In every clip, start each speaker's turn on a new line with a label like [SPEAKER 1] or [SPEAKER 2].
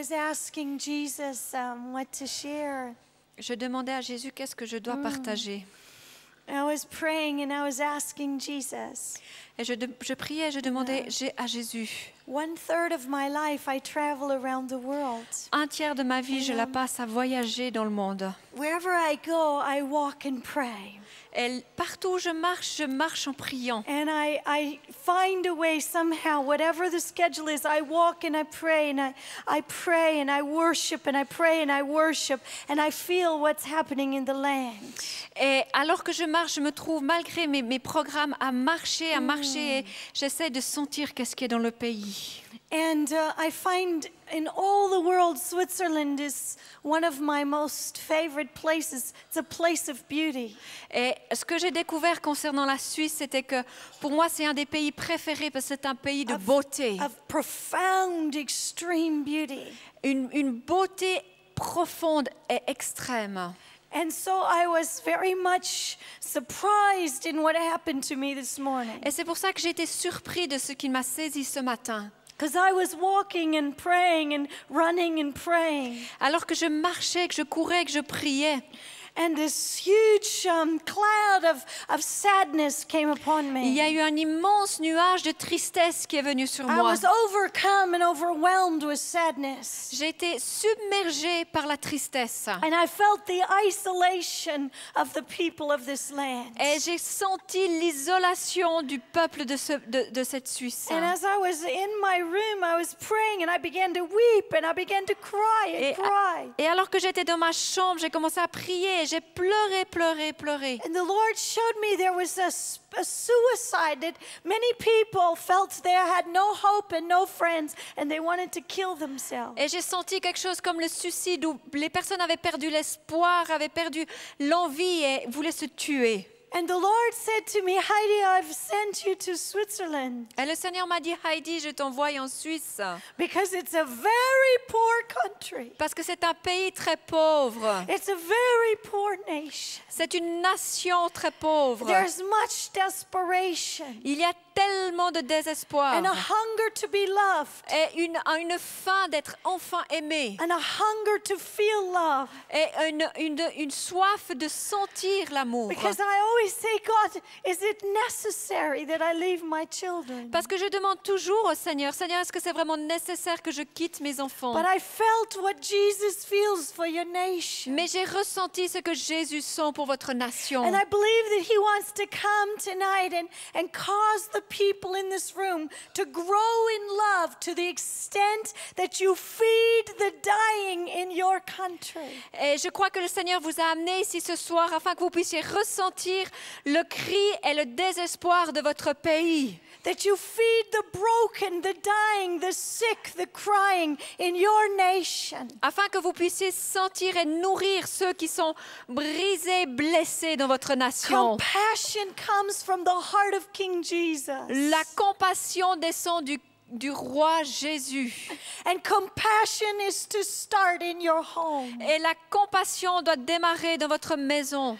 [SPEAKER 1] was asking Jesus what to share.
[SPEAKER 2] Je demandais à Jésus qu'est-ce que je dois partager.
[SPEAKER 1] I was praying and I was asking Jesus.
[SPEAKER 2] Et je priais, je demandais à Jésus.
[SPEAKER 1] 1/3 of my life, I travel around the world.
[SPEAKER 2] 1/3 de ma vie, je la passe à voyager dans le monde.
[SPEAKER 1] Wherever I go, I walk and pray.
[SPEAKER 2] Et partout où je marche en priant.
[SPEAKER 1] And I find a way somehow, whatever the schedule is, I walk and I pray and I pray and I worship and I pray and I worship and I feel what's happening in the land.
[SPEAKER 2] Et alors que je marche, je me trouve, malgré mes programmes, à marcher. Et j'essaie de sentir qu'est-ce qui est dans le pays.
[SPEAKER 1] And I find in all the world, Switzerland is one of my most favorite places. It's a place of beauty.
[SPEAKER 2] Et ce que j'ai découvert concernant la Suisse, c'était que pour moi, c'est un des pays préférés parce que c'est un pays de beauté.
[SPEAKER 1] Of profound, extreme beauty.
[SPEAKER 2] Une beauté profonde et extrême.
[SPEAKER 1] And so I was very much surprised in what happened to me this morning.
[SPEAKER 2] Et c'est pour ça que j'ai été surpris de ce qui m'a saisi ce matin.
[SPEAKER 1] Because I was walking and praying and running and praying.
[SPEAKER 2] Alors que je marchais, que je courais, que je priais.
[SPEAKER 1] And this huge cloud of sadness came upon me.
[SPEAKER 2] Il y a eu un immense nuage de tristesse qui est venu sur
[SPEAKER 1] I
[SPEAKER 2] moi.
[SPEAKER 1] was overcome and overwhelmed with sadness.
[SPEAKER 2] J'ai été submergée par la tristesse.
[SPEAKER 1] And I felt the isolation of the people of this land.
[SPEAKER 2] Et j'ai senti l'isolation du peuple de cette Suisse.
[SPEAKER 1] And as I was in my room, I was praying and I began to weep and I began to cry and cry.
[SPEAKER 2] Et alors que j'étais dans ma chambre, j'ai commencé à prier. J'ai pleuré.
[SPEAKER 1] And the Lord showed me there was a suicide that many people felt they had no hope and no friends and they wanted to kill themselves.
[SPEAKER 2] Et j'ai senti quelque chose comme le suicide où les personnes avaient perdu l'espoir, avaient perdu l'envie et voulaient se tuer.
[SPEAKER 1] And the Lord said to me, Heidi, I've sent you to Switzerland.
[SPEAKER 2] Et le Seigneur m'a dit, Heidi, je t'envoie en Suisse.
[SPEAKER 1] Because it's a very poor country.
[SPEAKER 2] Parce que c'est un pays très pauvre.
[SPEAKER 1] It's a very poor nation.
[SPEAKER 2] C'est une nation très pauvre.
[SPEAKER 1] There's much desperation.
[SPEAKER 2] Il y a tellement de désespoir.
[SPEAKER 1] And a hunger to be loved.
[SPEAKER 2] Et une faim d'être enfin aimé.
[SPEAKER 1] And a hunger to feel love.
[SPEAKER 2] Et une soif de sentir l'amour.
[SPEAKER 1] Because I always say, God, is it necessary that I leave my children?
[SPEAKER 2] Parce que je demande toujours au Seigneur, Seigneur, est-ce que c'est vraiment nécessaire que je quitte mes enfants?
[SPEAKER 1] But I felt what Jesus feels for your nation.
[SPEAKER 2] Mais j'ai ressenti ce que Jésus sent pour votre nation.
[SPEAKER 1] And I believe that he wants to come tonight and cause the people in this room to grow in love to the extent that you feed the dying in your country.
[SPEAKER 2] Et je crois que le Seigneur vous a amené ici ce soir afin que vous puissiez ressentir le cri et le désespoir de votre pays.
[SPEAKER 1] That you feed the broken, the dying, the sick, the crying in your nation.
[SPEAKER 2] Afin que vous puissiez sentir et nourrir ceux qui sont brisés, blessés dans votre nation.
[SPEAKER 1] Compassion comes from the heart of King Jesus.
[SPEAKER 2] La compassion descend du roi Jésus.
[SPEAKER 1] And compassion is to start in your home.
[SPEAKER 2] Et la compassion doit démarrer dans votre maison.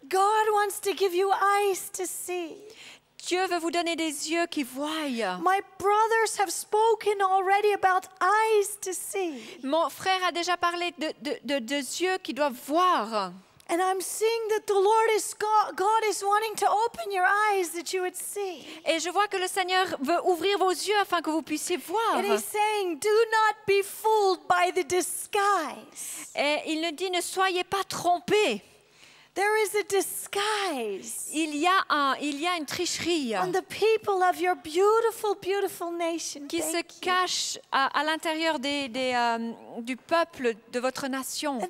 [SPEAKER 1] God wants to give you eyes to see.
[SPEAKER 2] Dieu veut vous donner des yeux qui voient.
[SPEAKER 1] My brothers have spoken already about eyes to see.
[SPEAKER 2] Mon frère a déjà parlé de yeux qui doivent voir.
[SPEAKER 1] And I'm seeing that the Lord is God is wanting to open your eyes that you would see.
[SPEAKER 2] Et je vois que le Seigneur veut ouvrir vos yeux afin que vous puissiez voir.
[SPEAKER 1] And he's saying, do not be fooled by the disguise.
[SPEAKER 2] Et il nous dit, ne soyez pas trompés.
[SPEAKER 1] There is a disguise.
[SPEAKER 2] Il y a une tricherie
[SPEAKER 1] On the people of your beautiful, beautiful nation.
[SPEAKER 2] qui se cache à l'intérieur du peuple de votre nation.
[SPEAKER 1] And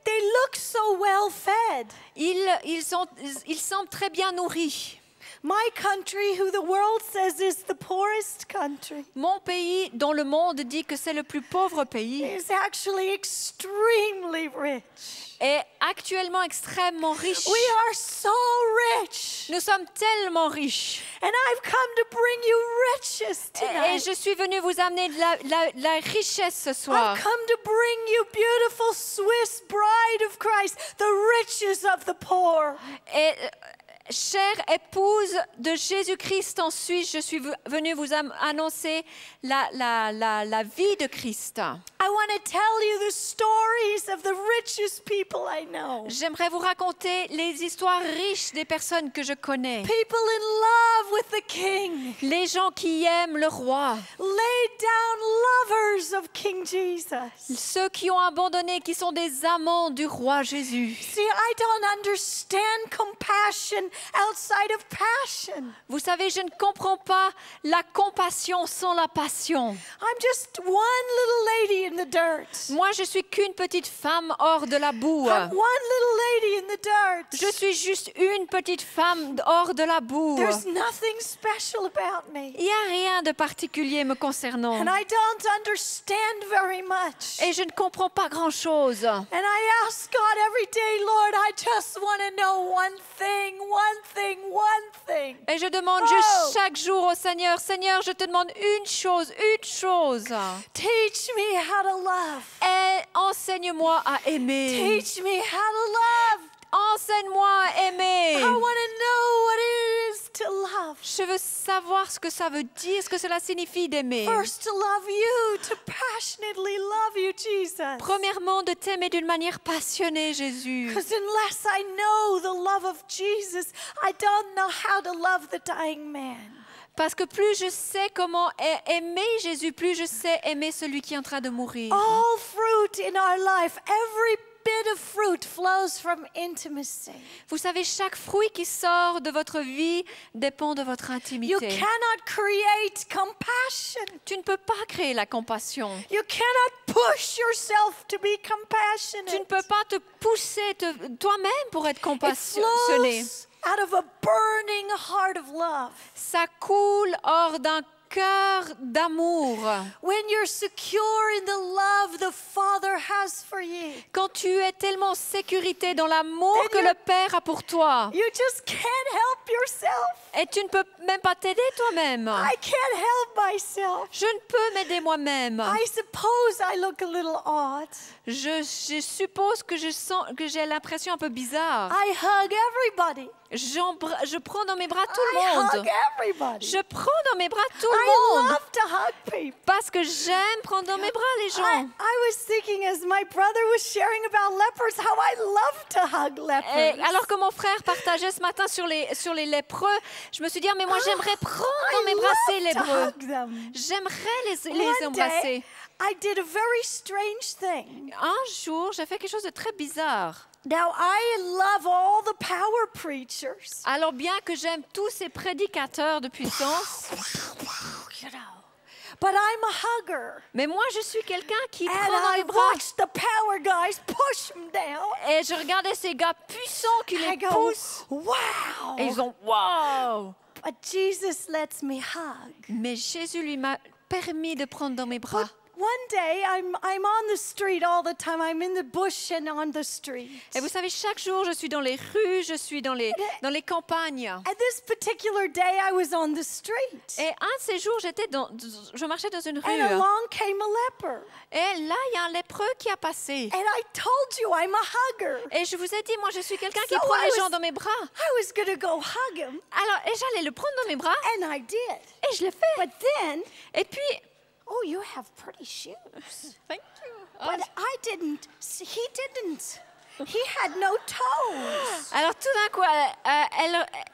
[SPEAKER 1] they look so well fed.
[SPEAKER 2] Ils semblent très bien nourris.
[SPEAKER 1] My country, who the world says is the poorest country,
[SPEAKER 2] Mon pays, dont le monde dit que c'est le plus pauvre pays,
[SPEAKER 1] is actually extremely rich.
[SPEAKER 2] est actuellement extrêmement riche.
[SPEAKER 1] We are so rich.
[SPEAKER 2] Nous sommes tellement riches.
[SPEAKER 1] And I've come to bring you riches
[SPEAKER 2] Et
[SPEAKER 1] tonight.
[SPEAKER 2] je suis venue vous amener de la richesse ce soir.
[SPEAKER 1] I've come to bring you beautiful Swiss bride of Christ, the riches of the poor.
[SPEAKER 2] Chère épouse de Jésus-Christ en Suisse, je suis venue vous annoncer la vie de Christ.
[SPEAKER 1] I want to tell you the stories of the richest people I know.
[SPEAKER 2] J'aimerais vous raconter les histoires riches des personnes que je connais.
[SPEAKER 1] People in love with the King.
[SPEAKER 2] Les gens qui aiment le roi.
[SPEAKER 1] Laid down lovers of King Jesus.
[SPEAKER 2] Ceux qui ont abandonné, qui sont des amants du roi Jésus.
[SPEAKER 1] See, I don't understand compassion outside of passion.
[SPEAKER 2] Vous savez, je ne comprends pas la compassion sans la passion.
[SPEAKER 1] I'm just one little lady in the dirt.
[SPEAKER 2] Moi, je suis qu'une petite femme hors de la boue.
[SPEAKER 1] I'm one little lady in the dirt.
[SPEAKER 2] Je suis juste une petite femme hors de la boue.
[SPEAKER 1] There's nothing special about me.
[SPEAKER 2] Il n'y a rien de particulier me concernant.
[SPEAKER 1] And I don't understand very much.
[SPEAKER 2] Et je ne comprends pas grand-chose.
[SPEAKER 1] And I ask God every day, Lord, I just want to know one thing, one thing, one thing.
[SPEAKER 2] Et je demande
[SPEAKER 1] Oh.
[SPEAKER 2] juste chaque jour au Seigneur, Seigneur, je te demande une chose, une chose.
[SPEAKER 1] Teach me how to love.
[SPEAKER 2] Et enseigne-moi à aimer.
[SPEAKER 1] Teach me how to love.
[SPEAKER 2] Enseigne-moi à aimer.
[SPEAKER 1] I want to know what it is to love.
[SPEAKER 2] Je veux savoir ce que ça veut dire, ce que cela signifie d'aimer.
[SPEAKER 1] First, to love you, to passionately love you, Jesus.
[SPEAKER 2] Premièrement, de t'aimer d'une manière passionnée, Jésus.
[SPEAKER 1] Because unless I know the love of Jesus, I don't know how to love the dying man.
[SPEAKER 2] Parce que plus je sais comment aimer Jésus, plus je sais aimer celui qui est en train de mourir.
[SPEAKER 1] All fruit in our life, every bit of fruit flows from intimacy.
[SPEAKER 2] Vous savez, chaque fruit qui sort de votre vie dépend de votre
[SPEAKER 1] You
[SPEAKER 2] intimité.
[SPEAKER 1] cannot create compassion.
[SPEAKER 2] Tu ne peux pas créer la compassion.
[SPEAKER 1] You cannot push yourself to be
[SPEAKER 2] Tu ne
[SPEAKER 1] compassionate.
[SPEAKER 2] peux pas te pousser toi-même pour être
[SPEAKER 1] It
[SPEAKER 2] compassionné.
[SPEAKER 1] flows out of a burning heart of love.
[SPEAKER 2] Ça coule hors d'un cœur d'amour.
[SPEAKER 1] When you're secure in the love the Father has for you,
[SPEAKER 2] Quand tu es tellement en sécurité dans l'amour
[SPEAKER 1] Then
[SPEAKER 2] que
[SPEAKER 1] you-
[SPEAKER 2] le Père a pour toi.
[SPEAKER 1] you just can't help yourself.
[SPEAKER 2] Et tu ne peux même pas t'aider toi-même.
[SPEAKER 1] I can't help myself.
[SPEAKER 2] Je ne peux m'aider moi-même.
[SPEAKER 1] I suppose I look a little odd.
[SPEAKER 2] Je suppose que j'ai l'impression un peu bizarre.
[SPEAKER 1] I hug everybody.
[SPEAKER 2] Je prends dans mes bras tout le
[SPEAKER 1] I hug
[SPEAKER 2] monde.
[SPEAKER 1] everybody.
[SPEAKER 2] Je prends dans mes bras tout le
[SPEAKER 1] I
[SPEAKER 2] monde.
[SPEAKER 1] love to hug people.
[SPEAKER 2] Parce que j'aime prendre dans mes bras les gens.
[SPEAKER 1] I was thinking as my brother was sharing about lepers, how I love to hug
[SPEAKER 2] Et
[SPEAKER 1] lepers.
[SPEAKER 2] alors que mon frère partageait ce matin sur les lépreux, je me suis dit, ah, mais moi j'aimerais prendre dans mes bras ces
[SPEAKER 1] I love to
[SPEAKER 2] lépreux.
[SPEAKER 1] hug them.
[SPEAKER 2] J'aimerais les
[SPEAKER 1] One
[SPEAKER 2] embrasser.
[SPEAKER 1] day, I did a very strange thing.
[SPEAKER 2] Un jour, j'ai fait quelque chose de très bizarre.
[SPEAKER 1] Now, I love all the power preachers.
[SPEAKER 2] Alors bien que j'aime tous ces prédicateurs de puissance,
[SPEAKER 1] You know. But I'm a hugger.
[SPEAKER 2] mais moi je suis quelqu'un qui
[SPEAKER 1] And
[SPEAKER 2] prend dans
[SPEAKER 1] I
[SPEAKER 2] les bras.
[SPEAKER 1] watch the power guys push them down.
[SPEAKER 2] Et je regardais ces gars puissants qui
[SPEAKER 1] I
[SPEAKER 2] les
[SPEAKER 1] go,
[SPEAKER 2] poussent.
[SPEAKER 1] wow.
[SPEAKER 2] Et ils ont wow.
[SPEAKER 1] But Jesus lets me hug.
[SPEAKER 2] Mais Jésus lui m'a permis de prendre dans mes bras.
[SPEAKER 1] One day, I'm on the street all the time. I'm in the bush and on the street.
[SPEAKER 2] Et vous savez, chaque jour, je suis dans les rues, je suis dans les campagnes.
[SPEAKER 1] And this particular day, I was on the street.
[SPEAKER 2] Et un de ces jours, je marchais dans une
[SPEAKER 1] And
[SPEAKER 2] rue.
[SPEAKER 1] along came a leper.
[SPEAKER 2] Et là, il y a un lépreux qui a passé.
[SPEAKER 1] And I told you I'm a hugger.
[SPEAKER 2] Et je vous ai dit, moi, je suis quelqu'un qui
[SPEAKER 1] So
[SPEAKER 2] prend
[SPEAKER 1] I
[SPEAKER 2] les
[SPEAKER 1] was-
[SPEAKER 2] gens dans mes bras.
[SPEAKER 1] I was going to go hug him,
[SPEAKER 2] Alors, et j'allais le prendre dans mes bras.
[SPEAKER 1] and I did.
[SPEAKER 2] Et je l'ai fait.
[SPEAKER 1] But then,
[SPEAKER 2] Et puis...
[SPEAKER 1] oh, you have pretty shoes.
[SPEAKER 2] Thank you.
[SPEAKER 1] But I didn't. He didn't. He had no toes.
[SPEAKER 2] Alors tout d'un coup,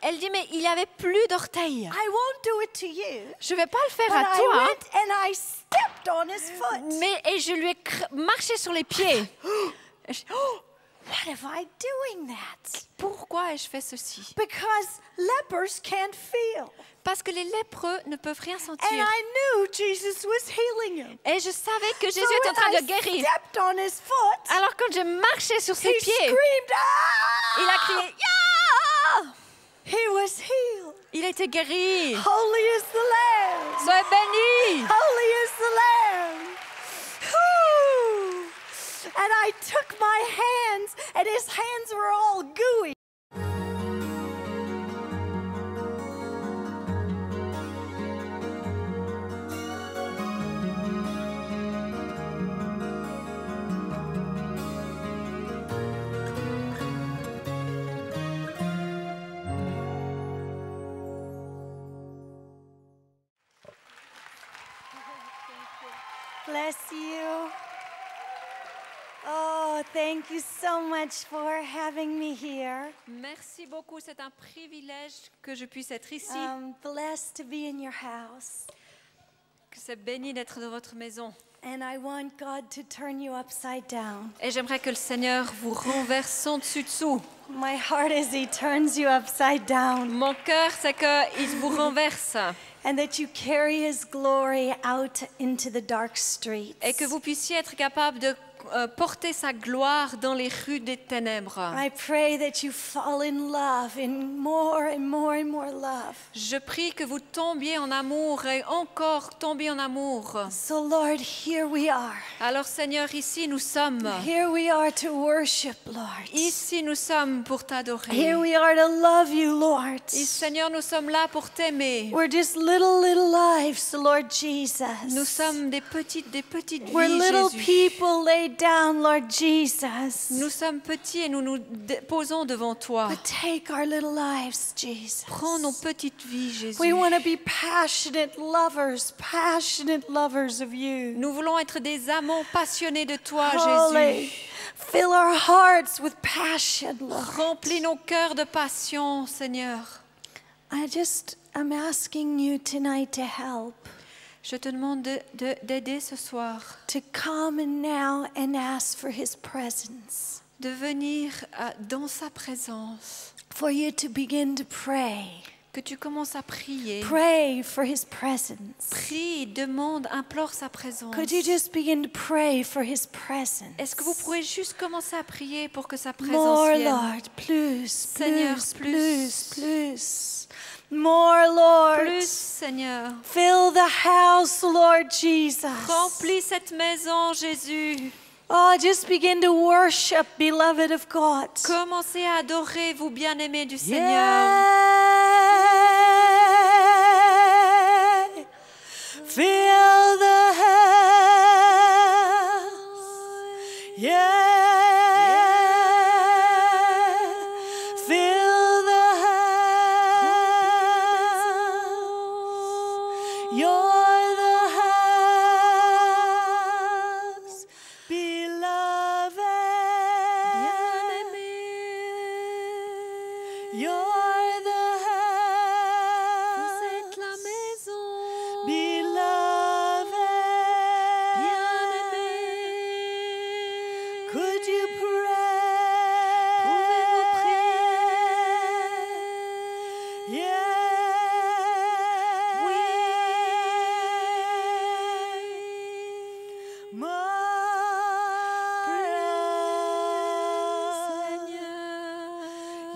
[SPEAKER 2] elle dit, mais il avait plus d'orteils.
[SPEAKER 1] I won't do it to you.
[SPEAKER 2] Je vais pas le faire
[SPEAKER 1] But
[SPEAKER 2] à
[SPEAKER 1] I
[SPEAKER 2] toi.
[SPEAKER 1] went and I stepped on his foot.
[SPEAKER 2] Et je lui ai marché sur les pieds. Et je- oh,
[SPEAKER 1] What am I doing that?
[SPEAKER 2] pourquoi ai-je fait ceci?
[SPEAKER 1] Because lepers can't feel.
[SPEAKER 2] Parce que les lépreux ne peuvent rien
[SPEAKER 1] And
[SPEAKER 2] sentir.
[SPEAKER 1] I knew Jesus was healing him.
[SPEAKER 2] Et je savais que Jésus
[SPEAKER 1] So
[SPEAKER 2] était en train
[SPEAKER 1] when
[SPEAKER 2] de
[SPEAKER 1] I
[SPEAKER 2] guérir.
[SPEAKER 1] stepped on his foot,
[SPEAKER 2] Alors quand je marchais sur ses
[SPEAKER 1] he
[SPEAKER 2] pieds,
[SPEAKER 1] screamed, ah!
[SPEAKER 2] il a crié Ya!
[SPEAKER 1] He was healed.
[SPEAKER 2] Il a été guéri.
[SPEAKER 1] Holy is the Lamb.
[SPEAKER 2] Sois béni.
[SPEAKER 1] Holy is the Lamb. Whew. And I took my hands, and his hands were all gooey. Bless you. Oh, thank you so much for having me here.
[SPEAKER 2] Merci beaucoup, c'est un privilège que je puisse être ici,
[SPEAKER 1] I'm blessed to be in your house.
[SPEAKER 2] que c'est béni d'être dans votre maison.
[SPEAKER 1] And I want God to turn you upside down.
[SPEAKER 2] Et j'aimerais que le Seigneur vous renverse son dessus-dessous.
[SPEAKER 1] My heart is He turns you upside down.
[SPEAKER 2] Mon cœur, c'est qu'il vous renverse
[SPEAKER 1] And that you carry His glory out into the dark streets.
[SPEAKER 2] et que vous puissiez être capable de porter sa gloire dans les rues des ténèbres.
[SPEAKER 1] I pray that you fall in love, in more and more and more love.
[SPEAKER 2] Je prie que vous tombiez en amour et encore tombiez en amour.
[SPEAKER 1] So Lord, here we are.
[SPEAKER 2] Alors Seigneur, ici nous sommes.
[SPEAKER 1] Here we are to worship, Lord.
[SPEAKER 2] Ici nous sommes pour
[SPEAKER 1] Here
[SPEAKER 2] t'adorer.
[SPEAKER 1] we are to love you, Lord.
[SPEAKER 2] Et Seigneur, nous sommes là pour t'aimer.
[SPEAKER 1] We're just little lives, Lord Jesus.
[SPEAKER 2] Nous sommes des petites
[SPEAKER 1] We're
[SPEAKER 2] vies,
[SPEAKER 1] little
[SPEAKER 2] Jésus.
[SPEAKER 1] people laid down, Lord Jesus.
[SPEAKER 2] Nous sommes petits et nous nous posons devant toi.
[SPEAKER 1] But take our little lives, Jesus.
[SPEAKER 2] Prends nos petites vies, Jésus.
[SPEAKER 1] We want to be passionate lovers of you.
[SPEAKER 2] Nous voulons être des amants passionnés de toi,
[SPEAKER 1] Holy,
[SPEAKER 2] Jésus.
[SPEAKER 1] fill our hearts with passion, Lord.
[SPEAKER 2] Remplis nos cœurs de passion, Seigneur.
[SPEAKER 1] I'm asking you tonight to help.
[SPEAKER 2] Je te demande d'aider ce soir,
[SPEAKER 1] To come now and ask for His presence.
[SPEAKER 2] de venir dans sa présence,
[SPEAKER 1] For you to begin to pray.
[SPEAKER 2] que tu commences à prier.
[SPEAKER 1] Pray for His presence.
[SPEAKER 2] Prie, demande, implore sa présence.
[SPEAKER 1] Could you just begin to pray for His presence?
[SPEAKER 2] Est-ce que vous pourrez juste commencer à prier pour que sa présence
[SPEAKER 1] More,
[SPEAKER 2] vienne?
[SPEAKER 1] Lord, please,
[SPEAKER 2] Seigneur,
[SPEAKER 1] please. More, Lord.
[SPEAKER 2] Plus, Seigneur.
[SPEAKER 1] Fill the house, Lord Jesus.
[SPEAKER 2] Remplis cette maison, Jésus.
[SPEAKER 1] Oh, just begin to worship, beloved of God.
[SPEAKER 2] Commencez à adorer, vous bien-aimés du Seigneur.
[SPEAKER 1] Yeah. Fill the house. Yeah. Fill the house. You're the house, beloved. You're the
[SPEAKER 2] Vous
[SPEAKER 1] house,
[SPEAKER 2] êtes la maison.
[SPEAKER 1] beloved. Could you
[SPEAKER 2] Pouvez-vous
[SPEAKER 1] pray? Yeah.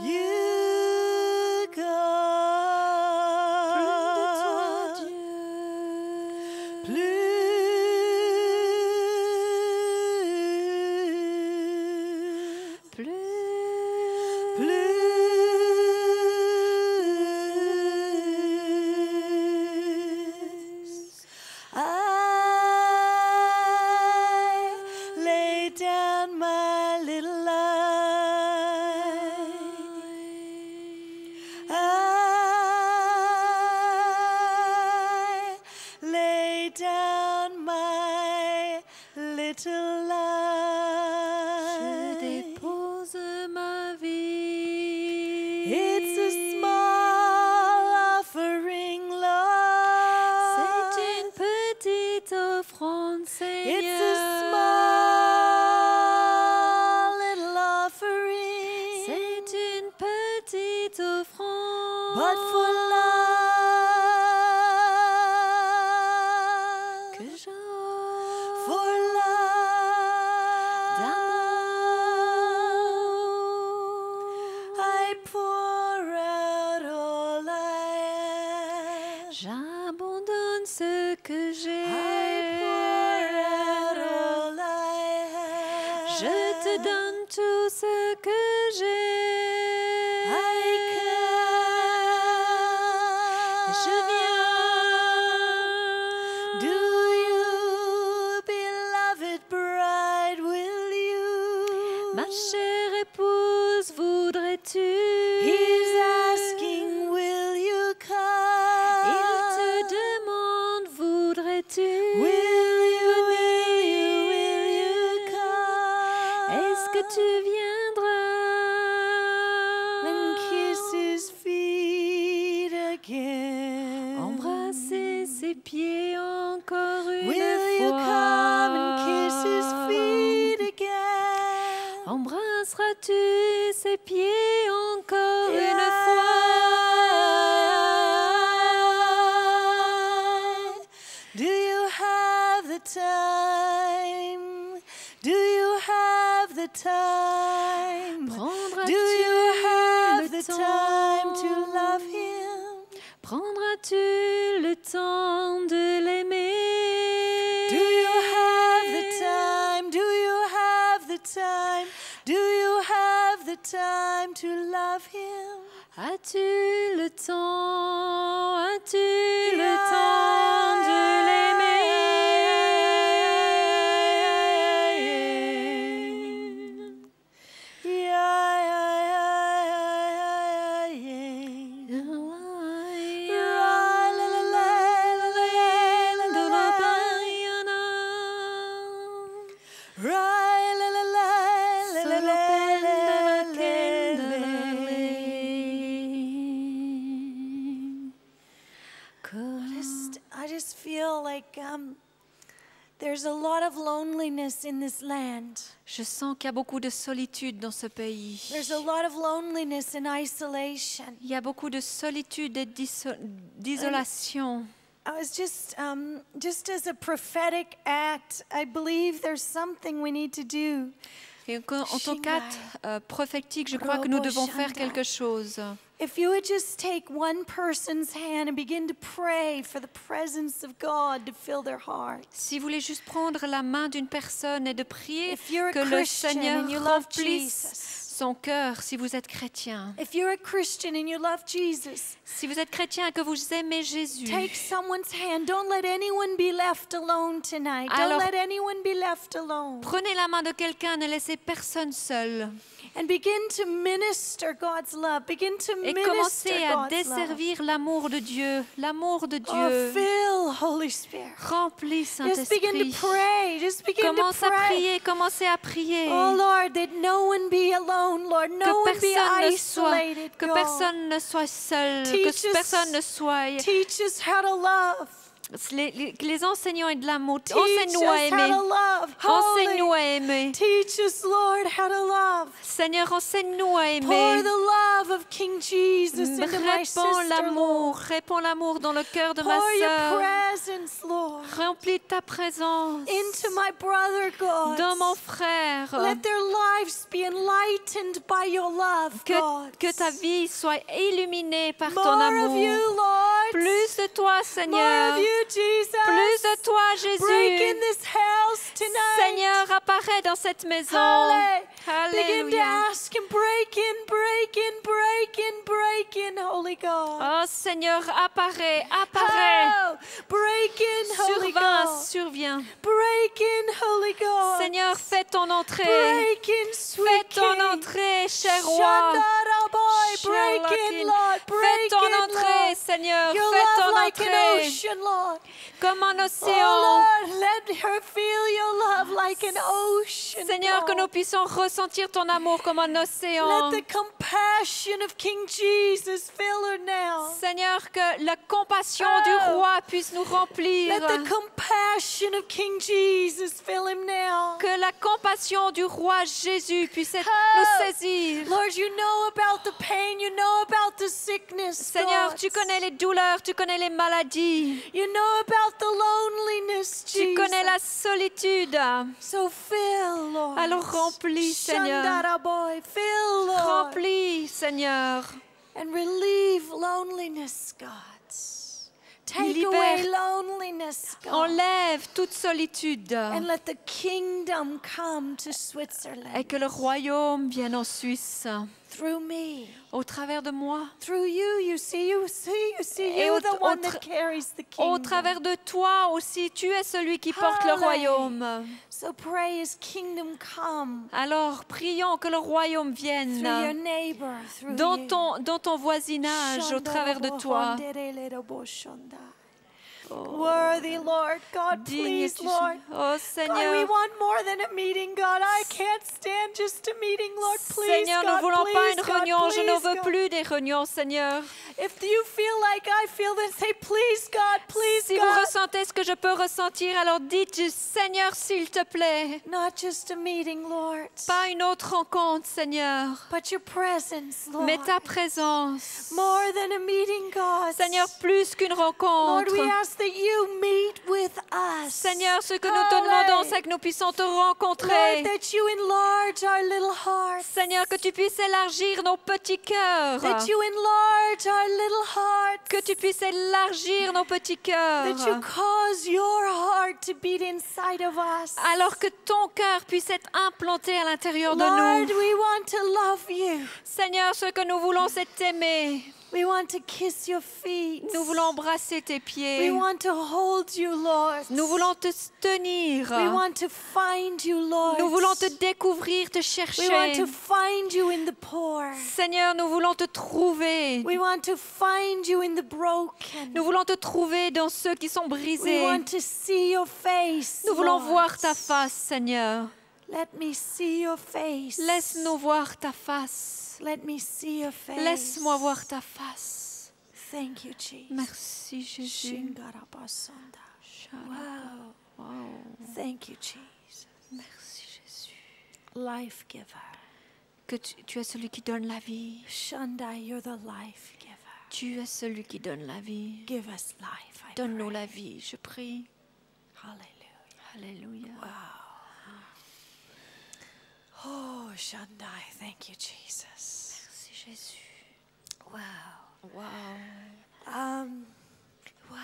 [SPEAKER 1] You God, plus. I lay down my little life. I lay down my little life.
[SPEAKER 2] Je dépose ma vie.
[SPEAKER 1] It's a small offering, Lord.
[SPEAKER 2] C'est une petite offrande, Seigneur.
[SPEAKER 1] It's a small little offering.
[SPEAKER 2] C'est une petite offrande.
[SPEAKER 1] But for love,
[SPEAKER 2] que j'offre
[SPEAKER 1] for love,
[SPEAKER 2] d'amour.
[SPEAKER 1] I pour out all I am.
[SPEAKER 2] J'abandonne ce que j'ai.
[SPEAKER 1] I pour out all I have.
[SPEAKER 2] Je te donne tout ce que j'ai.
[SPEAKER 1] I come.
[SPEAKER 2] Je viens.
[SPEAKER 1] Do you, beloved bride, will you?
[SPEAKER 2] Ma chère épouse, voudrais-tu?
[SPEAKER 1] He's asking, will you
[SPEAKER 2] Il
[SPEAKER 1] come?
[SPEAKER 2] te demande, voudrais-tu?
[SPEAKER 1] Will you
[SPEAKER 2] Embrasser ses pieds encore une
[SPEAKER 1] Will you come and kiss his
[SPEAKER 2] fois.
[SPEAKER 1] feet again?
[SPEAKER 2] Embrasseras-tu ses pieds encore une
[SPEAKER 1] Yeah. Do you have the time? Do you have the time?
[SPEAKER 2] Prendras-tu
[SPEAKER 1] Do you have
[SPEAKER 2] le
[SPEAKER 1] the time to
[SPEAKER 2] temps?
[SPEAKER 1] love him?
[SPEAKER 2] Prendras-tu le temps de l'aimer?
[SPEAKER 1] Do you have the time? Do you have the time? Do you have the time to love him?
[SPEAKER 2] As-tu le temps? As-tu le temps de l'aimer?
[SPEAKER 1] I just feel like there's a lot of loneliness in this land.
[SPEAKER 2] Je sens qu'il y a beaucoup de solitude dans ce pays.
[SPEAKER 1] There's a lot of loneliness and isolation.
[SPEAKER 2] Il y a beaucoup de solitude et d'isolation.
[SPEAKER 1] I was just as a prophetic act, I believe there's something we need to do.
[SPEAKER 2] Et en tant qu'acte prophétique, je crois que nous devons faire quelque chose.
[SPEAKER 1] If you would just take one person's hand and begin to pray for the presence of God to fill their heart.
[SPEAKER 2] Si vous voulez juste prendre la main d'une personne et de prier
[SPEAKER 1] If you're a
[SPEAKER 2] que le
[SPEAKER 1] Christian
[SPEAKER 2] Seigneur
[SPEAKER 1] and you love
[SPEAKER 2] remplisse
[SPEAKER 1] Jesus.
[SPEAKER 2] son cœur, si vous êtes chrétien.
[SPEAKER 1] If you're a Christian and you love Jesus,
[SPEAKER 2] Si vous êtes chrétien et que vous aimez Jésus,
[SPEAKER 1] take someone's hand. Don't let anyone be left alone tonight.
[SPEAKER 2] Alors,
[SPEAKER 1] Don't let anyone be left alone.
[SPEAKER 2] prenez la main de quelqu'un, ne laissez personne seul.
[SPEAKER 1] And begin to minister God's love. Begin to
[SPEAKER 2] Et
[SPEAKER 1] minister
[SPEAKER 2] commencez à
[SPEAKER 1] God's love.
[SPEAKER 2] desservir l'amour de Dieu. L'amour de
[SPEAKER 1] Oh,
[SPEAKER 2] Dieu.
[SPEAKER 1] fill Holy Spirit.
[SPEAKER 2] Remplis
[SPEAKER 1] Just begin to
[SPEAKER 2] Saint-Esprit.
[SPEAKER 1] pray. Just begin to
[SPEAKER 2] Commence à
[SPEAKER 1] pray.
[SPEAKER 2] prier, commencez à prier.
[SPEAKER 1] Oh Lord, that no one be alone, Lord. No one be isolated,
[SPEAKER 2] que
[SPEAKER 1] God.
[SPEAKER 2] personne ne soit seul, que
[SPEAKER 1] Teach us-
[SPEAKER 2] personne ne soit.
[SPEAKER 1] Teach us how to love.
[SPEAKER 2] Que les enseignants aient de l'amour.
[SPEAKER 1] Teach us
[SPEAKER 2] Enseigne-nous à
[SPEAKER 1] how
[SPEAKER 2] aimer.
[SPEAKER 1] to love.
[SPEAKER 2] Enseigne-nous
[SPEAKER 1] Holy.
[SPEAKER 2] à aimer.
[SPEAKER 1] Teach us, Lord, how to love.
[SPEAKER 2] Seigneur, enseigne-nous à
[SPEAKER 1] Pour
[SPEAKER 2] aimer.
[SPEAKER 1] the love of King Jesus into my
[SPEAKER 2] Répands
[SPEAKER 1] sister,
[SPEAKER 2] l'amour,
[SPEAKER 1] Lord.
[SPEAKER 2] répands l'amour dans le cœur de ma
[SPEAKER 1] Pour your
[SPEAKER 2] sœur.
[SPEAKER 1] presence, Lord,
[SPEAKER 2] Remplis ta présence
[SPEAKER 1] into my brother, God.
[SPEAKER 2] dans mon frère.
[SPEAKER 1] Let their lives be enlightened by your love, God.
[SPEAKER 2] Que ta vie soit illuminée par ton
[SPEAKER 1] More
[SPEAKER 2] amour.
[SPEAKER 1] of you, Lord.
[SPEAKER 2] Plus de toi,
[SPEAKER 1] More
[SPEAKER 2] Seigneur.
[SPEAKER 1] of you, Jesus.
[SPEAKER 2] Plus de toi,
[SPEAKER 1] Break in
[SPEAKER 2] Jésus.
[SPEAKER 1] this house tonight.
[SPEAKER 2] Seigneur, apparaît dans cette maison.
[SPEAKER 1] Begin to
[SPEAKER 2] Alléluia.
[SPEAKER 1] ask him, break in, break in, break in, break in, Holy God.
[SPEAKER 2] Oh Seigneur, apparaît, apparaît.
[SPEAKER 1] Oh, break in, Holy
[SPEAKER 2] Survins,
[SPEAKER 1] God.
[SPEAKER 2] surviens.
[SPEAKER 1] Break in, Holy God.
[SPEAKER 2] Seigneur, fais ton entrée.
[SPEAKER 1] Break in, sweet
[SPEAKER 2] Fais ton
[SPEAKER 1] King.
[SPEAKER 2] entrée, cher roi.
[SPEAKER 1] Shandaraboy, break in,
[SPEAKER 2] Charlottine.
[SPEAKER 1] Lord.
[SPEAKER 2] Fais
[SPEAKER 1] Break
[SPEAKER 2] ton
[SPEAKER 1] in,
[SPEAKER 2] entrée,
[SPEAKER 1] Lord.
[SPEAKER 2] Seigneur.
[SPEAKER 1] Your
[SPEAKER 2] Fais
[SPEAKER 1] love
[SPEAKER 2] ton
[SPEAKER 1] like an
[SPEAKER 2] entrée.
[SPEAKER 1] ocean, Lord.
[SPEAKER 2] Comme un
[SPEAKER 1] Oh
[SPEAKER 2] océan.
[SPEAKER 1] Lord, let her feel your love like an ocean.
[SPEAKER 2] Seigneur, que
[SPEAKER 1] God.
[SPEAKER 2] nous puissions ressentir ton amour comme un océan.
[SPEAKER 1] Let the compassion of King Jesus fill her now.
[SPEAKER 2] Seigneur, que la compassion
[SPEAKER 1] Oh.
[SPEAKER 2] du roi puisse nous remplir.
[SPEAKER 1] Let the compassion of King Jesus fill him now.
[SPEAKER 2] Que la compassion du roi Jésus puisse
[SPEAKER 1] Oh.
[SPEAKER 2] nous saisir.
[SPEAKER 1] Lord, you know about the pain, you know about the sickness.
[SPEAKER 2] Seigneur,
[SPEAKER 1] God.
[SPEAKER 2] tu connais les douleurs, tu connais les maladies,
[SPEAKER 1] You know about the loneliness,
[SPEAKER 2] tu
[SPEAKER 1] Jesus.
[SPEAKER 2] connais la solitude.
[SPEAKER 1] So fill, Lord.
[SPEAKER 2] Alors remplis, Seigneur.
[SPEAKER 1] Shandaraboy, fill, Lord.
[SPEAKER 2] Remplis, Seigneur.
[SPEAKER 1] And relieve loneliness, God. Take
[SPEAKER 2] Libère.
[SPEAKER 1] away loneliness, God.
[SPEAKER 2] Enlève toute solitude
[SPEAKER 1] And let the kingdom come to Switzerland
[SPEAKER 2] et que le royaume vienne en Suisse
[SPEAKER 1] through me.
[SPEAKER 2] au travers de moi.
[SPEAKER 1] Through you, you see,
[SPEAKER 2] Et
[SPEAKER 1] you're
[SPEAKER 2] au-
[SPEAKER 1] the
[SPEAKER 2] au
[SPEAKER 1] one
[SPEAKER 2] tra-
[SPEAKER 1] that carries the
[SPEAKER 2] Au
[SPEAKER 1] kingdom.
[SPEAKER 2] travers de toi aussi, tu es celui qui porte le
[SPEAKER 1] Hallelujah.
[SPEAKER 2] royaume.
[SPEAKER 1] So pray His kingdom come
[SPEAKER 2] Alors prions que le royaume
[SPEAKER 1] through your
[SPEAKER 2] vienne
[SPEAKER 1] neighbor, through
[SPEAKER 2] dans
[SPEAKER 1] you.
[SPEAKER 2] ton voisinage, au travers de toi.
[SPEAKER 1] Worthy, Lord. God,
[SPEAKER 2] Digne
[SPEAKER 1] please,
[SPEAKER 2] es-tu,
[SPEAKER 1] Lord.
[SPEAKER 2] Seigneur. Oh
[SPEAKER 1] God, we
[SPEAKER 2] Seigneur,
[SPEAKER 1] want more than a meeting, God. I can't stand just a meeting, Lord. Please,
[SPEAKER 2] Seigneur, nous
[SPEAKER 1] God,
[SPEAKER 2] voulons pas
[SPEAKER 1] please,
[SPEAKER 2] une
[SPEAKER 1] God,
[SPEAKER 2] réunion. Je ne
[SPEAKER 1] please,
[SPEAKER 2] veux
[SPEAKER 1] God.
[SPEAKER 2] plus des réunions, Seigneur.
[SPEAKER 1] If you feel like I feel, then say, please, God, please,
[SPEAKER 2] Si vous
[SPEAKER 1] God.
[SPEAKER 2] ressentez ce que je peux ressentir, alors dites, Seigneur, s'il te plaît.
[SPEAKER 1] Not just a meeting, Lord,
[SPEAKER 2] Pas une autre rencontre, Seigneur,
[SPEAKER 1] but your presence, Lord.
[SPEAKER 2] mais ta présence.
[SPEAKER 1] More than a meeting, God.
[SPEAKER 2] Seigneur, plus qu'une
[SPEAKER 1] Lord,
[SPEAKER 2] rencontre.
[SPEAKER 1] we ask that you meet with us.
[SPEAKER 2] Seigneur, ce que nous te demandons, c'est que nous puissions te rencontrer.
[SPEAKER 1] Lord, that you enlarge our little hearts.
[SPEAKER 2] Seigneur, que tu puisses élargir nos petits cœurs.
[SPEAKER 1] That you enlarge our little hearts.
[SPEAKER 2] Que tu puisses élargir nos petits cœurs.
[SPEAKER 1] That you cause your heart to beat inside of us.
[SPEAKER 2] Alors que ton cœur puisse être implanté à l'intérieur de
[SPEAKER 1] Lord,
[SPEAKER 2] nous.
[SPEAKER 1] we want to love you.
[SPEAKER 2] Seigneur, ce que nous voulons, c'est t'aimer.
[SPEAKER 1] We want to kiss your feet.
[SPEAKER 2] Nous voulons embrasser tes
[SPEAKER 1] We
[SPEAKER 2] pieds.
[SPEAKER 1] want to hold you, Lord.
[SPEAKER 2] Nous voulons te tenir.
[SPEAKER 1] We want to find you, Lord.
[SPEAKER 2] Nous voulons te découvrir, te
[SPEAKER 1] We want
[SPEAKER 2] chercher.
[SPEAKER 1] to find you in the poor.
[SPEAKER 2] Seigneur, nous voulons te trouver.
[SPEAKER 1] We want to find you in the broken.
[SPEAKER 2] Nous voulons te trouver dans ceux qui sont
[SPEAKER 1] We
[SPEAKER 2] brisés.
[SPEAKER 1] want to see your face.
[SPEAKER 2] Nous voulons
[SPEAKER 1] Lord.
[SPEAKER 2] voir ta face, Seigneur.
[SPEAKER 1] Let me see your face.
[SPEAKER 2] Laisse-nous voir ta face.
[SPEAKER 1] Let me see your face.
[SPEAKER 2] Laisse-moi voir ta face.
[SPEAKER 1] Thank you, Jesus.
[SPEAKER 2] Merci, Jésus.
[SPEAKER 1] Shingarabasanda. Wow.
[SPEAKER 2] Wow.
[SPEAKER 1] Thank you, Jesus.
[SPEAKER 2] Merci, Jésus.
[SPEAKER 1] Life giver.
[SPEAKER 2] Que tu es celui qui donne la vie.
[SPEAKER 1] Shanda, you're the life giver.
[SPEAKER 2] Tu es celui qui donne la vie.
[SPEAKER 1] Give us life, I
[SPEAKER 2] Donne-nous
[SPEAKER 1] pray.
[SPEAKER 2] la vie, je prie.
[SPEAKER 1] Hallelujah.
[SPEAKER 2] Alléluia.
[SPEAKER 1] Oh, Shandai, thank you, Jesus.
[SPEAKER 2] Merci, Jésus.
[SPEAKER 1] Wow.
[SPEAKER 2] Wow.
[SPEAKER 1] Wow.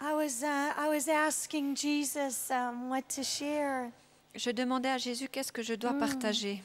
[SPEAKER 1] I was asking Jesus what to share.
[SPEAKER 2] Je demandais à Jésus qu'est-ce que je dois partager.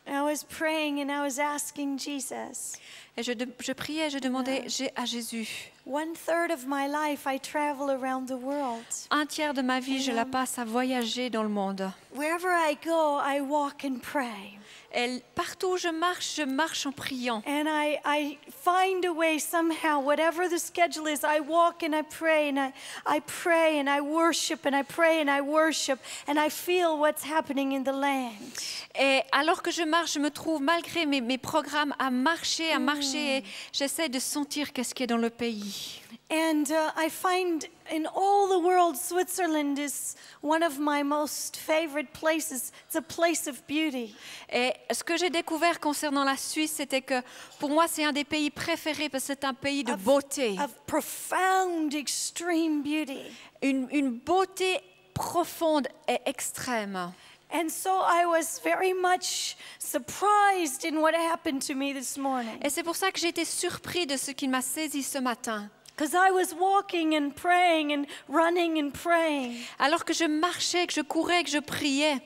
[SPEAKER 1] I was praying and I was asking Jesus.
[SPEAKER 2] Et je priais, je demandais à Jésus.
[SPEAKER 1] 1/3 of my life, I travel around the world.
[SPEAKER 2] Un tiers de ma vie, je la passe à voyager dans le monde.
[SPEAKER 1] Wherever I go, I walk and pray.
[SPEAKER 2] Et partout où je marche en priant.
[SPEAKER 1] And I find a way somehow, whatever the schedule is, I walk and I pray and I pray and I worship and I pray and I worship and I feel what's happening in the land.
[SPEAKER 2] Et alors que je marche, je me trouve, malgré mes programmes, à marcher. Et j'essaie de sentir qu'est-ce qui est dans le pays.
[SPEAKER 1] And I find in all the world, Switzerland is one of my most favorite places. It's a place of beauty.
[SPEAKER 2] Et ce que j'ai découvert concernant la Suisse, c'était que pour moi, c'est un des pays préférés parce que c'est un pays de beauté.
[SPEAKER 1] Of profound, extreme beauty.
[SPEAKER 2] Une beauté profonde et extrême.
[SPEAKER 1] And so I was very much surprised in what happened to me this morning.
[SPEAKER 2] Et c'est pour ça que j'ai été surpris de ce qui m'a saisi ce matin.
[SPEAKER 1] Because I was walking and praying and running and praying.
[SPEAKER 2] Alors que je marchais, que je courais, que je priais.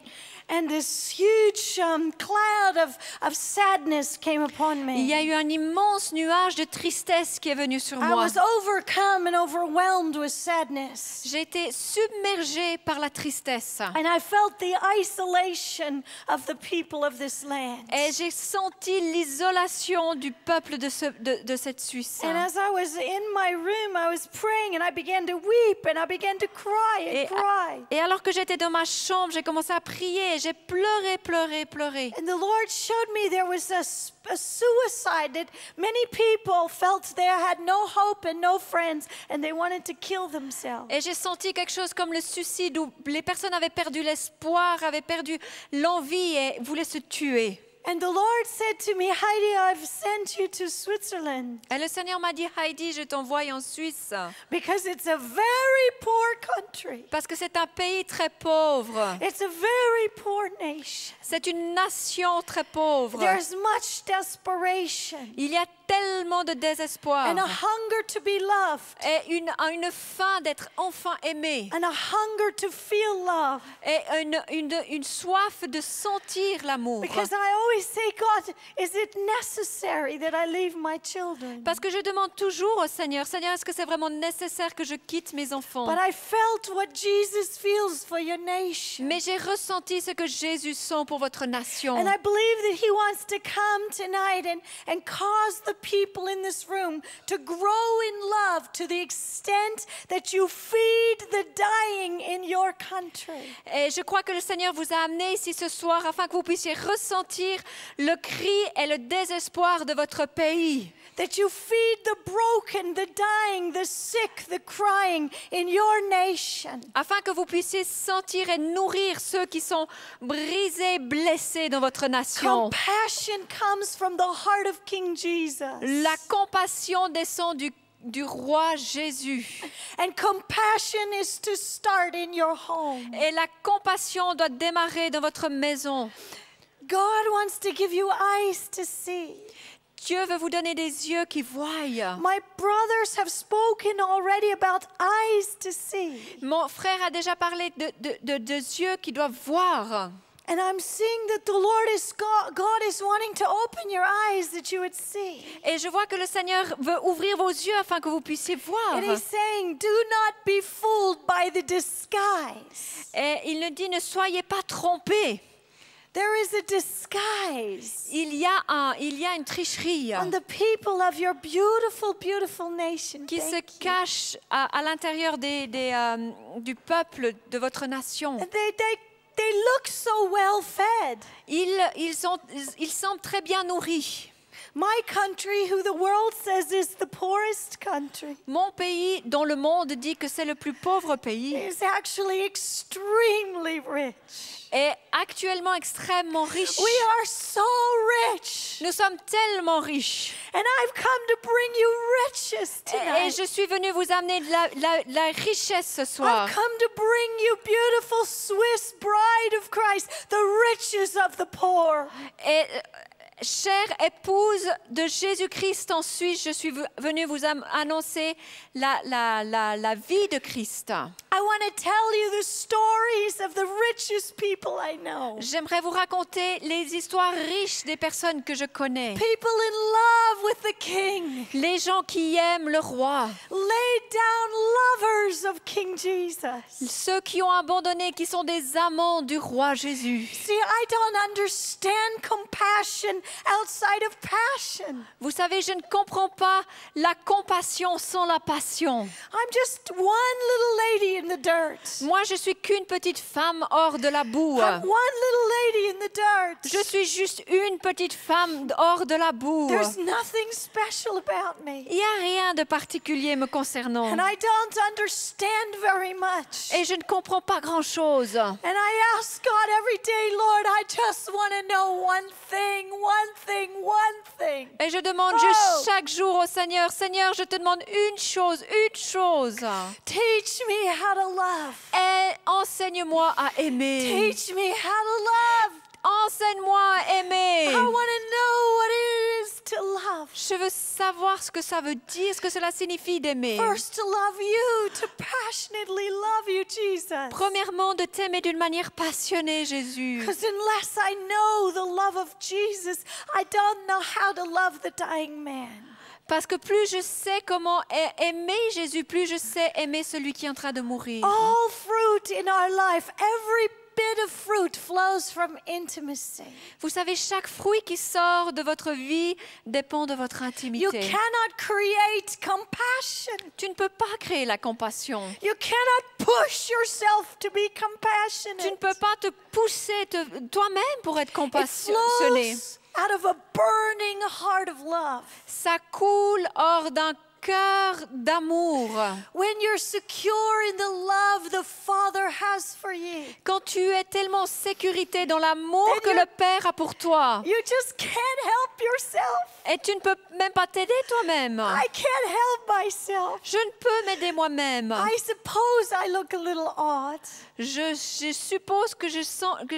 [SPEAKER 1] And this huge cloud of sadness came upon me.
[SPEAKER 2] Il y a eu un immense nuage de tristesse qui est venu sur
[SPEAKER 1] I
[SPEAKER 2] moi.
[SPEAKER 1] was overcome and overwhelmed with sadness.
[SPEAKER 2] J'ai été submergée par la tristesse.
[SPEAKER 1] And I felt the isolation of the people of this land.
[SPEAKER 2] Et j'ai senti l'isolation du peuple de cette Suisse.
[SPEAKER 1] And as I was in my room, I was praying and I began to weep and I began to cry and cry.
[SPEAKER 2] Et alors que j'étais dans ma chambre, j'ai commencé à prier. J'ai pleuré.
[SPEAKER 1] And the Lord showed me there was a suicide that many people felt they had no hope and no friends and they wanted to kill themselves.
[SPEAKER 2] Et j'ai senti quelque chose comme le suicide où les personnes avaient perdu l'espoir, avaient perdu l'envie et voulaient se tuer.
[SPEAKER 1] And the Lord said to me, Heidi, I've sent you to Switzerland
[SPEAKER 2] Et le Seigneur m'a dit, Heidi, je t'envoie en Suisse.
[SPEAKER 1] because it's a very poor country.
[SPEAKER 2] Parce que c'est un pays très pauvre.
[SPEAKER 1] It's a very poor nation.
[SPEAKER 2] C'est une nation très pauvre.
[SPEAKER 1] There's much desperation
[SPEAKER 2] Il y a tellement de désespoir.
[SPEAKER 1] and a hunger to be loved
[SPEAKER 2] Et une faim d'être enfin aimé.
[SPEAKER 1] and a hunger to feel love.
[SPEAKER 2] Et une soif de sentir l'amour.
[SPEAKER 1] Because I always say, God, is it necessary that I leave my children?
[SPEAKER 2] Parce que je demande toujours au Seigneur, Seigneur, est-ce que c'est vraiment nécessaire que je quitte mes enfants?
[SPEAKER 1] But I felt what Jesus feels for your nation.
[SPEAKER 2] Mais j'ai ressenti ce que Jésus sent pour votre nation.
[SPEAKER 1] And I believe that he wants to come tonight and cause the people in this room to grow in love to the extent that you feed the dying in your country.
[SPEAKER 2] Et je crois que le Seigneur vous a amené ici ce soir afin que vous puissiez ressentir le cri et le désespoir de votre pays.
[SPEAKER 1] That you feed the broken, the dying, the sick, the crying in your nation.
[SPEAKER 2] Afin que vous puissiez sentir et nourrir ceux qui sont brisés, blessés dans votre nation.
[SPEAKER 1] Compassion comes from the heart of King Jesus.
[SPEAKER 2] La compassion descend du roi Jésus.
[SPEAKER 1] And compassion is to start in your home.
[SPEAKER 2] Et la compassion doit démarrer dans votre maison.
[SPEAKER 1] God wants to give you eyes to see.
[SPEAKER 2] Dieu veut vous donner des yeux qui voient.
[SPEAKER 1] My brothers have spoken already about eyes to see.
[SPEAKER 2] Mon frère a déjà parlé de yeux qui doivent voir.
[SPEAKER 1] And I'm seeing that the Lord is God is wanting to open your eyes that you would see.
[SPEAKER 2] Et je vois que le Seigneur veut ouvrir vos yeux afin que vous puissiez voir.
[SPEAKER 1] And he's saying, do not be fooled by the disguise.
[SPEAKER 2] Et il nous dit, ne soyez pas trompés.
[SPEAKER 1] There is a disguise
[SPEAKER 2] Il y a une tricherie
[SPEAKER 1] on the people of your beautiful, beautiful nation.
[SPEAKER 2] qui se
[SPEAKER 1] Thank you.
[SPEAKER 2] cache à l'intérieur du peuple de votre nation.
[SPEAKER 1] And they look so well fed.
[SPEAKER 2] Ils semblent très bien nourris.
[SPEAKER 1] My country, who the world says is the poorest country,
[SPEAKER 2] Mon pays, dont le monde dit que c'est le plus pauvre pays,
[SPEAKER 1] is actually extremely rich.
[SPEAKER 2] est actuellement extrêmement riche.
[SPEAKER 1] We are so rich.
[SPEAKER 2] Nous sommes tellement riches.
[SPEAKER 1] And I've come to bring you riches
[SPEAKER 2] Et
[SPEAKER 1] tonight.
[SPEAKER 2] je suis venue vous amener de la richesse ce soir.
[SPEAKER 1] I've come to bring you beautiful Swiss bride of Christ, the riches of the poor.
[SPEAKER 2] Et chère épouse de Jésus-Christ en Suisse, je suis venue vous annoncer la vie de Christ.
[SPEAKER 1] I want to tell you the stories of the richest people I know.
[SPEAKER 2] J'aimerais vous raconter les histoires riches des personnes que je connais.
[SPEAKER 1] People in love with the King.
[SPEAKER 2] Les gens qui aiment le roi.
[SPEAKER 1] Laid down lovers of King Jesus.
[SPEAKER 2] Ceux qui ont abandonné, qui sont des amants du roi Jésus.
[SPEAKER 1] See, I don't understand compassion outside of passion.
[SPEAKER 2] Vous savez, je ne comprends pas la compassion sans la passion.
[SPEAKER 1] I'm just one little lady in the dirt.
[SPEAKER 2] Moi, je suis qu'une petite femme hors de la boue.
[SPEAKER 1] I'm one little lady in the dirt.
[SPEAKER 2] Je suis juste une petite femme hors de la boue.
[SPEAKER 1] There's nothing special about me.
[SPEAKER 2] Il n'y a rien de particulier me concernant.
[SPEAKER 1] And I don't understand very much.
[SPEAKER 2] Et je ne comprends pas grand-chose.
[SPEAKER 1] And I ask God every day, Lord, I just want to know one thing, one thing, one thing.
[SPEAKER 2] Et je demande
[SPEAKER 1] Oh.
[SPEAKER 2] juste chaque jour au Seigneur, Seigneur, je te demande une chose, une chose.
[SPEAKER 1] Teach me how to love.
[SPEAKER 2] Et enseigne-moi à aimer.
[SPEAKER 1] Teach me how to love.
[SPEAKER 2] Enseigne-moi à aimer.
[SPEAKER 1] I want to know what it is to love.
[SPEAKER 2] Je veux savoir ce que ça veut dire, ce que cela signifie d'aimer.
[SPEAKER 1] First, to love you, to passionately love you, Jesus.
[SPEAKER 2] Premièrement, de t'aimer d'une manière passionnée, Jésus.
[SPEAKER 1] Because unless I know the love of Jesus, I don't know how to love the dying man.
[SPEAKER 2] Parce que plus je sais comment aimer Jésus, plus je sais aimer celui qui est en train de mourir.
[SPEAKER 1] All fruit in our life, every bit of fruit flows from intimacy.
[SPEAKER 2] Vous savez, chaque fruit qui sort de votre vie dépend de votre
[SPEAKER 1] You
[SPEAKER 2] intimité.
[SPEAKER 1] cannot create compassion.
[SPEAKER 2] Tu ne peux pas créer la compassion.
[SPEAKER 1] You cannot push yourself to be
[SPEAKER 2] Tu ne
[SPEAKER 1] compassionate.
[SPEAKER 2] peux pas te pousser toi-même pour être
[SPEAKER 1] It
[SPEAKER 2] compassionné.
[SPEAKER 1] flows out of a burning heart of love.
[SPEAKER 2] Ça coule hors d'un cœur d'amour.
[SPEAKER 1] When you're secure in the love the Father has for you,
[SPEAKER 2] Quand tu es tellement en sécurité dans l'amour
[SPEAKER 1] Then
[SPEAKER 2] que
[SPEAKER 1] you-
[SPEAKER 2] le Père a pour toi.
[SPEAKER 1] you just can't help yourself.
[SPEAKER 2] Et tu ne peux même pas t'aider toi-même.
[SPEAKER 1] I can't help myself.
[SPEAKER 2] Je ne peux m'aider moi-même.
[SPEAKER 1] I suppose I look a little odd.
[SPEAKER 2] Je suppose que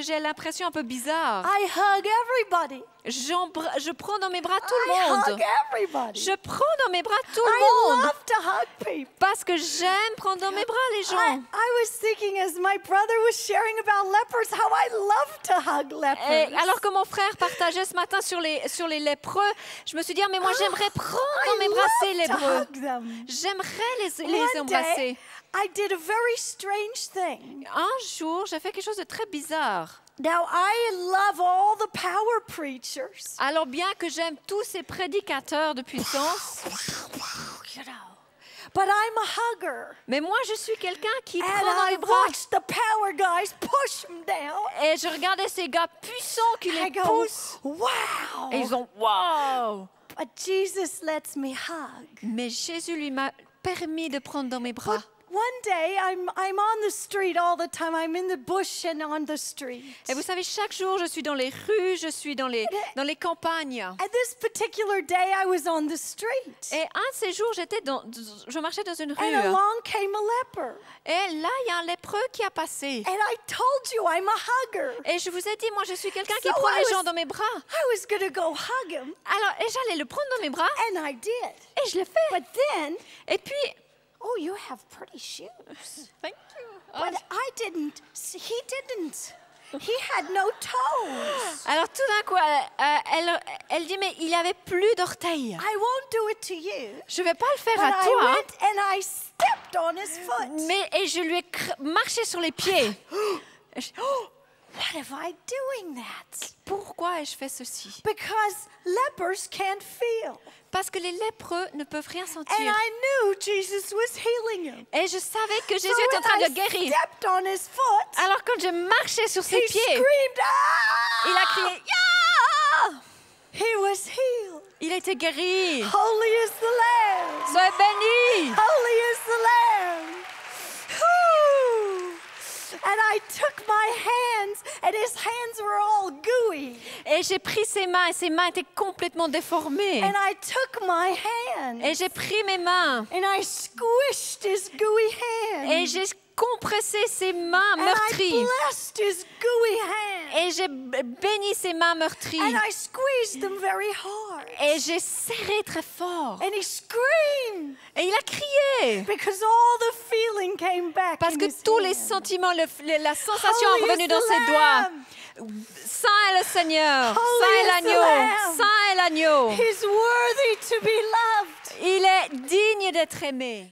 [SPEAKER 2] j'ai l'impression un peu bizarre.
[SPEAKER 1] I hug everybody.
[SPEAKER 2] Je prends dans mes bras tout le
[SPEAKER 1] I hug
[SPEAKER 2] monde.
[SPEAKER 1] everybody.
[SPEAKER 2] Je prends dans mes bras tout le
[SPEAKER 1] I
[SPEAKER 2] monde.
[SPEAKER 1] love to hug people.
[SPEAKER 2] Parce que j'aime prendre dans mes bras les gens.
[SPEAKER 1] I was thinking as my brother was sharing about lepers, how I love to hug lepers.
[SPEAKER 2] Et alors que mon frère partageait ce matin sur les lépreux, je me suis dit, ah, mais moi j'aimerais prendre dans mes bras ces
[SPEAKER 1] I love to
[SPEAKER 2] lépreux.
[SPEAKER 1] hug them.
[SPEAKER 2] J'aimerais les
[SPEAKER 1] One
[SPEAKER 2] embrasser.
[SPEAKER 1] day, I did a very strange thing.
[SPEAKER 2] Un jour, j'ai fait quelque chose de très bizarre.
[SPEAKER 1] Now, I love all the power preachers.
[SPEAKER 2] Alors bien que j'aime tous ces prédicateurs de puissance,
[SPEAKER 1] You know. But I'm a hugger.
[SPEAKER 2] mais moi je suis quelqu'un qui
[SPEAKER 1] And
[SPEAKER 2] prend dans
[SPEAKER 1] I
[SPEAKER 2] les bras
[SPEAKER 1] watch the power guys push them down.
[SPEAKER 2] et je regardais ces gars puissants qui
[SPEAKER 1] I
[SPEAKER 2] les
[SPEAKER 1] go,
[SPEAKER 2] poussent
[SPEAKER 1] wow.
[SPEAKER 2] et ils ont wow.
[SPEAKER 1] But Jesus lets me hug.
[SPEAKER 2] Mais Jésus lui m'a permis de prendre dans mes bras.
[SPEAKER 1] But one day, I'm on the street all the time. I'm in the bush and on the street.
[SPEAKER 2] Et vous savez, chaque jour, je suis dans les rues, je suis dans les campagnes.
[SPEAKER 1] And this particular day, I was on the street.
[SPEAKER 2] Et un de ces jours, je marchais dans une
[SPEAKER 1] And
[SPEAKER 2] rue.
[SPEAKER 1] along came a leper.
[SPEAKER 2] Et là, il y a un lépreux qui a passé.
[SPEAKER 1] And I told you I'm a hugger.
[SPEAKER 2] Et je vous ai dit, moi, je suis quelqu'un qui
[SPEAKER 1] So
[SPEAKER 2] prend
[SPEAKER 1] I
[SPEAKER 2] les
[SPEAKER 1] was-
[SPEAKER 2] gens dans mes bras.
[SPEAKER 1] I was going to go hug him,
[SPEAKER 2] Alors, et j'allais le prendre dans mes bras,
[SPEAKER 1] and I did.
[SPEAKER 2] et je l'ai fait.
[SPEAKER 1] But then,
[SPEAKER 2] Et puis,
[SPEAKER 1] oh, you have pretty shoes.
[SPEAKER 2] thank you.
[SPEAKER 1] But I didn't. He didn't. He had no toes.
[SPEAKER 2] Alors tout d'un coup, elle dit, mais il avait plus d'orteils.
[SPEAKER 1] I won't do it to you.
[SPEAKER 2] Je vais pas le faire
[SPEAKER 1] But
[SPEAKER 2] à
[SPEAKER 1] I
[SPEAKER 2] toi.
[SPEAKER 1] went and I stepped on his foot.
[SPEAKER 2] Et je lui ai marché sur les pieds. Et je-
[SPEAKER 1] What am I doing that?
[SPEAKER 2] Pourquoi ai-je fait ceci?
[SPEAKER 1] Because lepers can't feel.
[SPEAKER 2] Parce que les lépreux ne peuvent rien
[SPEAKER 1] And
[SPEAKER 2] sentir.
[SPEAKER 1] I knew Jesus was healing him.
[SPEAKER 2] Et je savais que Jésus
[SPEAKER 1] So
[SPEAKER 2] était en train
[SPEAKER 1] when
[SPEAKER 2] de le
[SPEAKER 1] I
[SPEAKER 2] guérir.
[SPEAKER 1] stepped on his foot,
[SPEAKER 2] Alors quand je marchais sur ses
[SPEAKER 1] he
[SPEAKER 2] pieds,
[SPEAKER 1] screamed, ah!
[SPEAKER 2] il a crié Ya!
[SPEAKER 1] He was healed.
[SPEAKER 2] Il a été guéri.
[SPEAKER 1] Holy is the Lamb.
[SPEAKER 2] Sois béni.
[SPEAKER 1] Holy is the Lamb. Whew. And I took my hands, and his hands were all gooey.
[SPEAKER 2] Et j'ai pris ses mains et ses mains étaient complètement déformées.
[SPEAKER 1] And I took my hands,
[SPEAKER 2] Et j'ai pris mes mains
[SPEAKER 1] and I squished his gooey hands.
[SPEAKER 2] et j'ai compressé ses mains
[SPEAKER 1] And I
[SPEAKER 2] meurtries.
[SPEAKER 1] blessed his gooey hands.
[SPEAKER 2] Et j'ai béni ses mains meurtries.
[SPEAKER 1] And I squeezed them very hard.
[SPEAKER 2] Et j'ai serré très fort.
[SPEAKER 1] And he screamed
[SPEAKER 2] Et il a crié.
[SPEAKER 1] because all the feeling came back.
[SPEAKER 2] Parce
[SPEAKER 1] in
[SPEAKER 2] que
[SPEAKER 1] his
[SPEAKER 2] tous les
[SPEAKER 1] hands.
[SPEAKER 2] sentiments, la sensation est
[SPEAKER 1] Holy
[SPEAKER 2] revenue
[SPEAKER 1] is
[SPEAKER 2] dans
[SPEAKER 1] the
[SPEAKER 2] ses doigts.
[SPEAKER 1] Lamb.
[SPEAKER 2] Saint est le Seigneur.
[SPEAKER 1] Holy
[SPEAKER 2] Saint est
[SPEAKER 1] is the
[SPEAKER 2] l'agneau.
[SPEAKER 1] Lamb.
[SPEAKER 2] Saint est l'agneau.
[SPEAKER 1] He's worthy to be loved.
[SPEAKER 2] Il est digne d'être aimé.